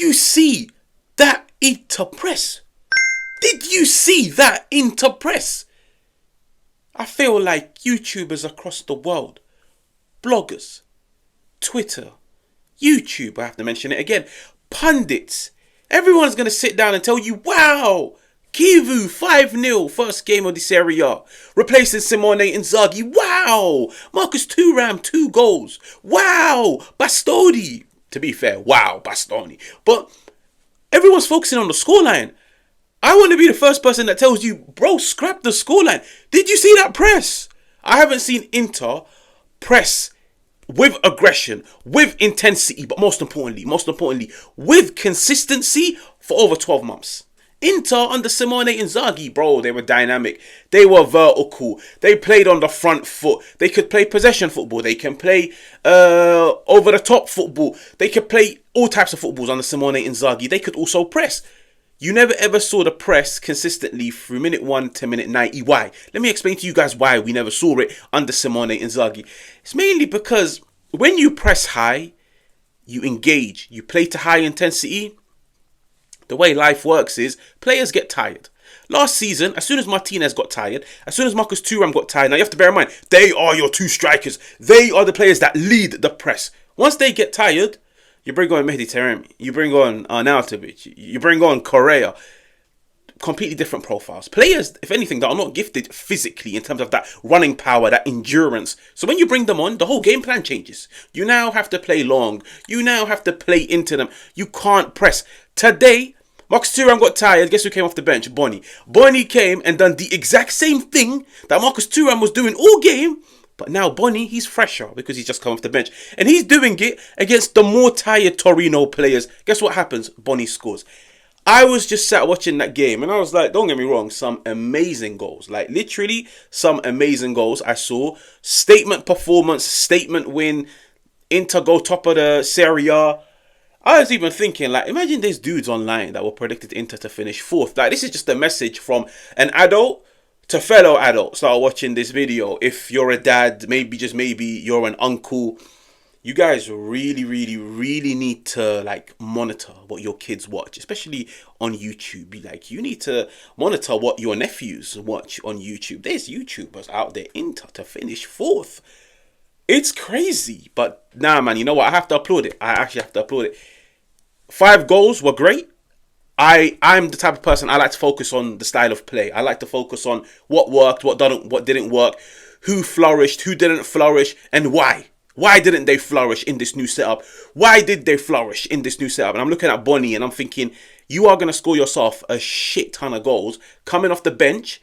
you see that Inter press? Did you see that Inter press? I feel like YouTubers across the world, bloggers, Twitter, YouTube, I have to mention it again, pundits, everyone's going to sit down and tell you, wow, Chivu 5-0, first game of the Serie A, replacing Simone Inzaghi. Wow, Marcus Thuram 2 goals. Wow, Bastoni. To be fair, wow, Bastoni. But everyone's focusing on the scoreline. I want to be the first person that tells you, bro, scrap the scoreline. Did you see that press? I haven't seen Inter press with aggression, with intensity, but most importantly, with consistency for over 12 months. Inter under Simone Inzaghi, bro, they were dynamic. They were vertical. They played on the front foot. They could play possession football. They can play over the top football. They could play all types of footballs under Simone Inzaghi. They could also press. You never ever saw the press consistently through minute 1 to minute 90. Why? Let me explain to you guys why we never saw it under Simone Inzaghi. It's mainly because when you press high, you engage. You play to high intensity. The way life works is players get tired. Last season, as soon as Martinez got tired, as soon as Marcus Thuram got tired, now you have to bear in mind, they are your two strikers. They are the players that lead the press. Once they get tired, you bring on Mehdi Taremi, you bring on Arnautovic, you bring on Correa. Completely different profiles. Players, if anything, that are not gifted physically in terms of that running power, that endurance. So when you bring them on, the whole game plan changes. You now have to play long. You now have to play into them. You can't press. Today, Marcus Thuram got tired. Guess who came off the bench? Bonny. Bonny came and done the exact same thing that Marcus Thuram was doing all game. But now Bonny, he's fresher because he's just come off the bench. And he's doing it against the more tired Torino players. Guess what happens? Bonny scores. I was just sat watching that game and I was like, don't get me wrong, some amazing goals. Like literally some amazing goals I saw. Statement performance, statement win. Inter go top of the Serie A. I was even thinking, like, imagine there's dudes online that were predicted Inter to finish 4th. Like, this is just a message from an adult to fellow adults that are watching this video. If you're a dad, maybe, just maybe, you're an uncle, you guys really, really, really need to, like, monitor what your kids watch, especially on YouTube. Like, you need to monitor what your nephews watch on YouTube. There's YouTubers out there, Inter to finish 4th. It's crazy. But, nah, man, you know what? I have to applaud it. I actually have to applaud it. 5 goals were great. I'm the type of person, I like to focus on the style of play. I like to focus on what worked, what didn't work, who flourished, who didn't flourish, and why. Why didn't they flourish in this new setup? Why did they flourish in this new setup? And I'm looking at Bonny and I'm thinking, you are going to score yourself a shit ton of goals coming off the bench,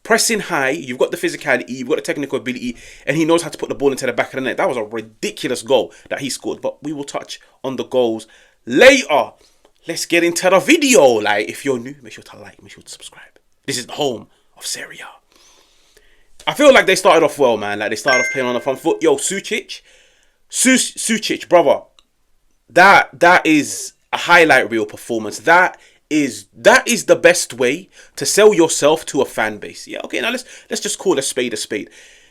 pressing high. You've got the physicality, you've got the technical ability, and he knows how to put the ball into the back of the net. That was a ridiculous goal that he scored, but we will touch on the goals later. Let's get into the video. Like, if you're new, make sure to like, make sure to subscribe. This is the home of Serie A. I feel like they started off well, man. Like, they started off playing on the front foot. Yo, Sucic, brother. That is a highlight reel performance. That is the best way to sell yourself to a fan base. Yeah, okay, now let's just call a spade a spade.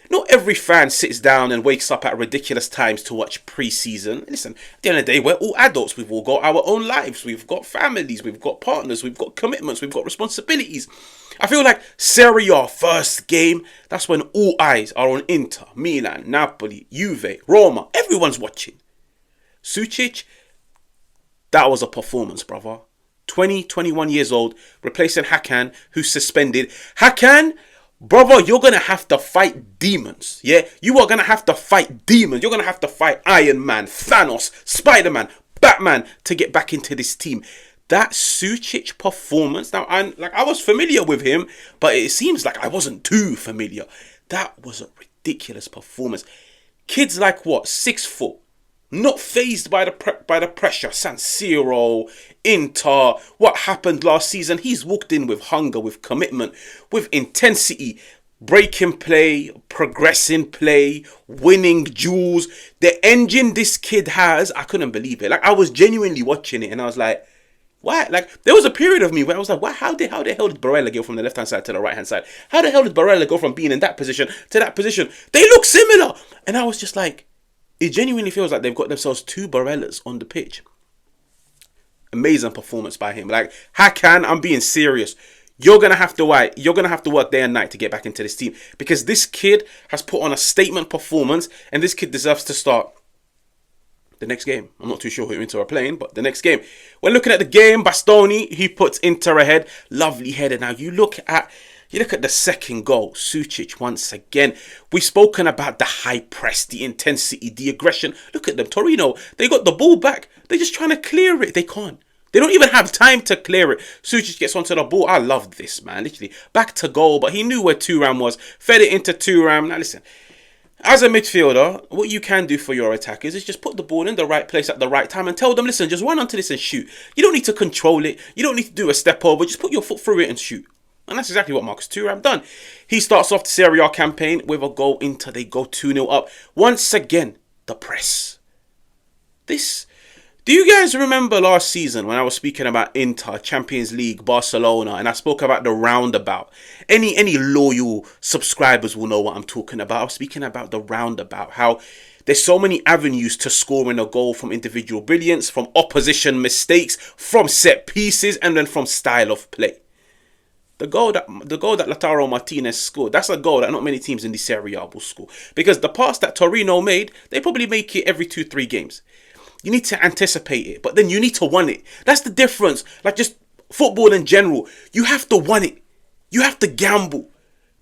Not every fan sits down and wakes up at ridiculous times to watch pre-season. Listen, at the end of the day, we're all adults. We've all got our own lives. We've got families. We've got partners. We've got commitments. We've got responsibilities. I feel like Serie A first game, that's when all eyes are on Inter, Milan, Napoli, Juve, Roma. Everyone's watching. Sucic, that was a performance, brother. 21 years old, replacing Hakan, who's suspended. Hakan, brother, you're going to have to fight demons. Yeah, you are going to have to fight demons. You're going to have to fight Iron Man, Thanos, Spider-Man, Batman to get back into this team. That Sucic performance, now I was familiar with him, but it seems like I wasn't too familiar. That was a ridiculous performance. Kids like what, 6 foot, not phased by the pressure. San Siro, Inter, what happened last season? He's walked in with hunger, with commitment, with intensity, breaking play, progressing play, winning duels. The engine this kid has, I couldn't believe it. Like, I was genuinely watching it and I was like, why? Like, there was a period of me where I was like, why? How the hell did Barella go from the left-hand side to the right-hand side? How the hell did Barella go from being in that position to that position? They look similar. And I was just like, it genuinely feels like they've got themselves 2 Barellas on the pitch. Amazing performance by him. Like, Hakan, I'm being serious. You're gonna have to work day and night to get back into this team, because this kid has put on a statement performance, and this kid deserves to start the next game. I'm not too sure who Inter are playing, but the next game. When looking at the game, Bastoni, he puts Inter ahead. Lovely header. Now you look at the second goal. Sucic once again. We've spoken about the high press, the intensity, the aggression. Look at them. Torino, they got the ball back. They're just trying to clear it. They can't. They don't even have time to clear it. Sucic gets onto the ball. I love this, man. Literally, back to goal. But he knew where Thuram was. Fed it into Thuram. Now listen, as a midfielder, what you can do for your attackers is just put the ball in the right place at the right time and tell them, listen, just run onto this and shoot. You don't need to control it. You don't need to do a step over. Just put your foot through it and shoot. And that's exactly what Marcus Thuram done. He starts off the Serie A campaign with a goal into. They go 2-0 up. Once again, the press. Do you guys remember last season when I was speaking about Inter, Champions League, Barcelona, and I spoke about the roundabout? Any loyal subscribers will know what I'm talking about. I was speaking about the roundabout, how there's so many avenues to scoring a goal, from individual brilliance, from opposition mistakes, from set pieces, and then from style of play. The goal that Lautaro Martinez scored, that's a goal that not many teams in the Serie A will score. Because the pass that Torino made, they probably make it every 2-3 games. You need to anticipate it, but then you need to want it. That's the difference. Like, just football in general, you have to want it. You have to gamble.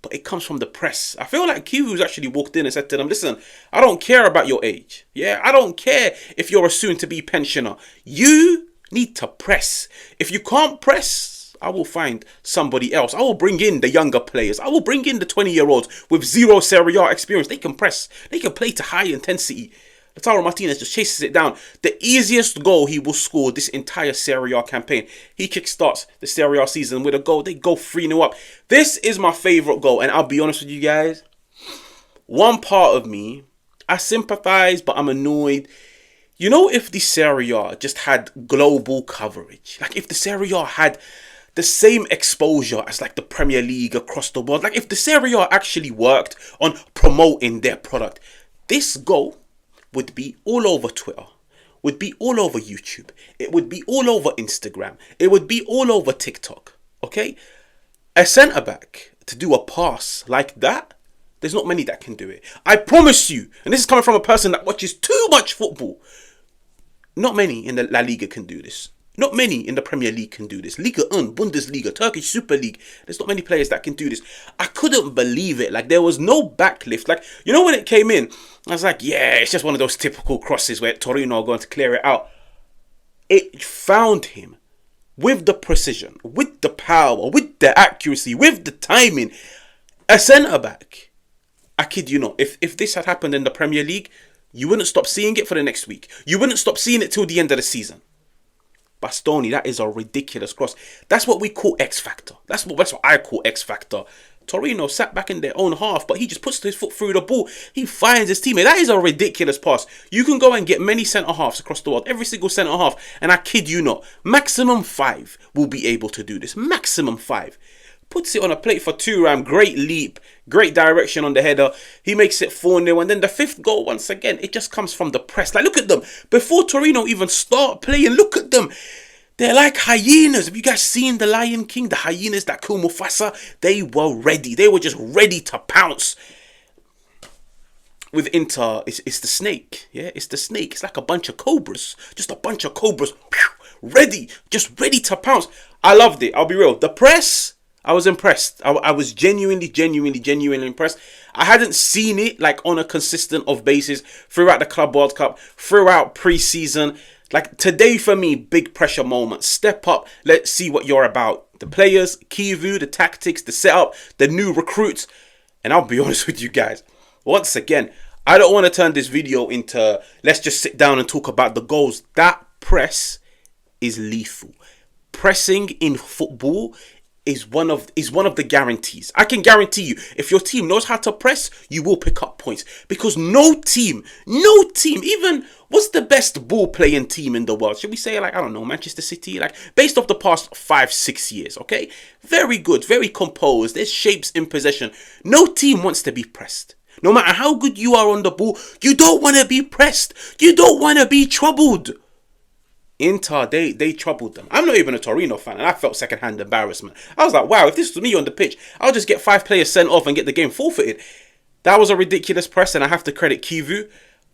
But it comes from the press. I feel like Chivu's actually walked in and said to them, listen, I don't care about your age. Yeah, I don't care if you're a soon-to-be pensioner. You need to press. If you can't press, I will find somebody else. I will bring in the younger players. I will bring in the 20-year-olds with zero Serie A experience. They can press. They can play to high intensity. Lautaro Martinez just chases it down. The easiest goal he will score this entire Serie A campaign. He kickstarts the Serie A season with a goal. They go 3-0 up. This is my favourite goal. And I'll be honest with you guys. One part of me, I sympathise, but I'm annoyed. You know, if the Serie A just had global coverage. Like, if the Serie A had the same exposure as like the Premier League across the world. Like, if the Serie A actually worked on promoting their product. This goal would be all over Twitter, would be all over YouTube, it would be all over Instagram, it would be all over TikTok, okay? A centre-back to do a pass like that, there's not many that can do it. I promise you, and this is coming from a person that watches too much football, not many in the La Liga can do this. Not many in the Premier League can do this. Liga 1, Bundesliga, Turkish Super League. There's not many players that can do this. I couldn't believe it. Like, there was no backlift. Like, you know, when it came in, I was like, yeah, it's just one of those typical crosses where Torino are going to clear it out. It found him with the precision, with the power, with the accuracy, with the timing. A centre-back. I kid you not. If this had happened in the Premier League, you wouldn't stop seeing it for the next week. You wouldn't stop seeing it till the end of the season. Bastoni, that is a ridiculous cross. That's what we call X Factor. That's what I call X Factor. Torino sat back in their own half, but he just puts his foot through the ball. He finds his teammate. That is a ridiculous pass. You can go and get many centre-halves across the world. Every single centre-half. And I kid you not, maximum 5 will be able to do this. Maximum 5. Puts it on a plate for Thuram. Great leap. Great direction on the header. He makes it 4-0. And then the 5th goal, once again, it just comes from the press. Like, look at them. Before Torino even start playing, look at them. They're like hyenas. Have you guys seen The Lion King? The hyenas that kill Mufasa? They were ready. They were just ready to pounce. With Inter, it's the snake. Yeah, it's the snake. It's like a bunch of cobras. Just a bunch of cobras. Ready. Just ready to pounce. I loved it. I'll be real. The press, I was impressed. I was genuinely impressed. I hadn't seen it like on a consistent basis throughout the Club World Cup, throughout pre-season. Like, today for me, big pressure moment. Step up. Let's see what you're about. The players, Chivu, the tactics, the setup, the new recruits. And I'll be honest with you guys. Once again, I don't want to turn this video into let's just sit down and talk about the goals. That press is lethal. Pressing in football is one of the guarantees. I can guarantee you, if your team knows how to press, you will pick up points. Because no team, even what's the best ball playing team in the world? Should we say, like, I don't know, Manchester City? Like, based off the past 5-6 years, okay? Very good, very composed. There's shapes in possession. No team wants to be pressed. No matter how good you are on the ball, you don't want to be pressed. You don't want to be troubled. Inter, they troubled them. I'm not even a Torino fan, and I felt secondhand embarrassment. I was like, wow, if this was me on the pitch, I'll just get 5 players sent off and get the game forfeited. That was a ridiculous press, and I have to credit Chivu.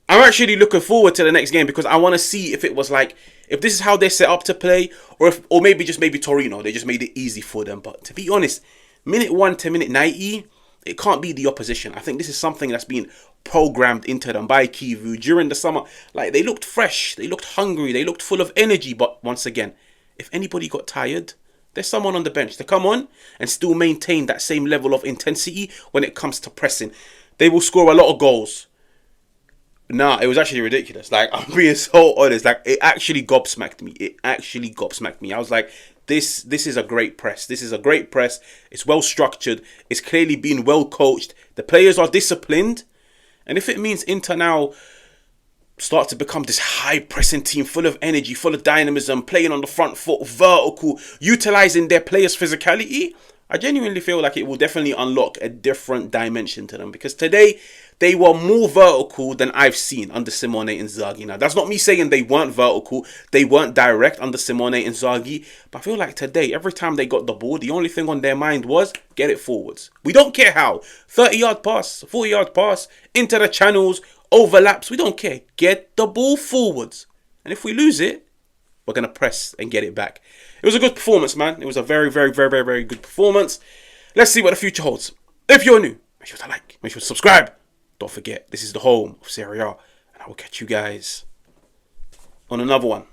I'm actually looking forward to the next game because I want to see if it was like, if this is how they're set up to play, or maybe Torino, they just made it easy for them. But to be honest, minute 1 to minute 90, it can't be the opposition. I think this is something that's been programmed into them by Chivu during the summer. Like, they looked fresh, they looked hungry, they looked full of energy. But once again, if anybody got tired, there's someone on the bench to come on and still maintain that same level of intensity when it comes to pressing. They will score a lot of goals. Nah, it was actually ridiculous. Like, I'm being so honest. Like, it actually gobsmacked me. I was like, this is a great press. This is a great press. It's well structured. It's clearly been well coached. The players are disciplined. And if it means Inter now start to become this high pressing team, full of energy, full of dynamism, playing on the front foot, vertical, utilizing their players' physicality, I genuinely feel like it will definitely unlock a different dimension to them. Because today, they were more vertical than I've seen under Simone Inzaghi. Now, that's not me saying they weren't vertical. They weren't direct under Simone Inzaghi. But I feel like today, every time they got the ball, the only thing on their mind was get it forwards. We don't care how. 30-yard pass, 40-yard pass, into the channels, overlaps. We don't care. Get the ball forwards. And if we lose it, we're going to press and get it back. It was a good performance, man. It was a very, very, very, very, very good performance. Let's see what the future holds. If you're new, make sure to like, make sure to subscribe. Don't forget, this is the home of Serie A. And I will catch you guys on another one.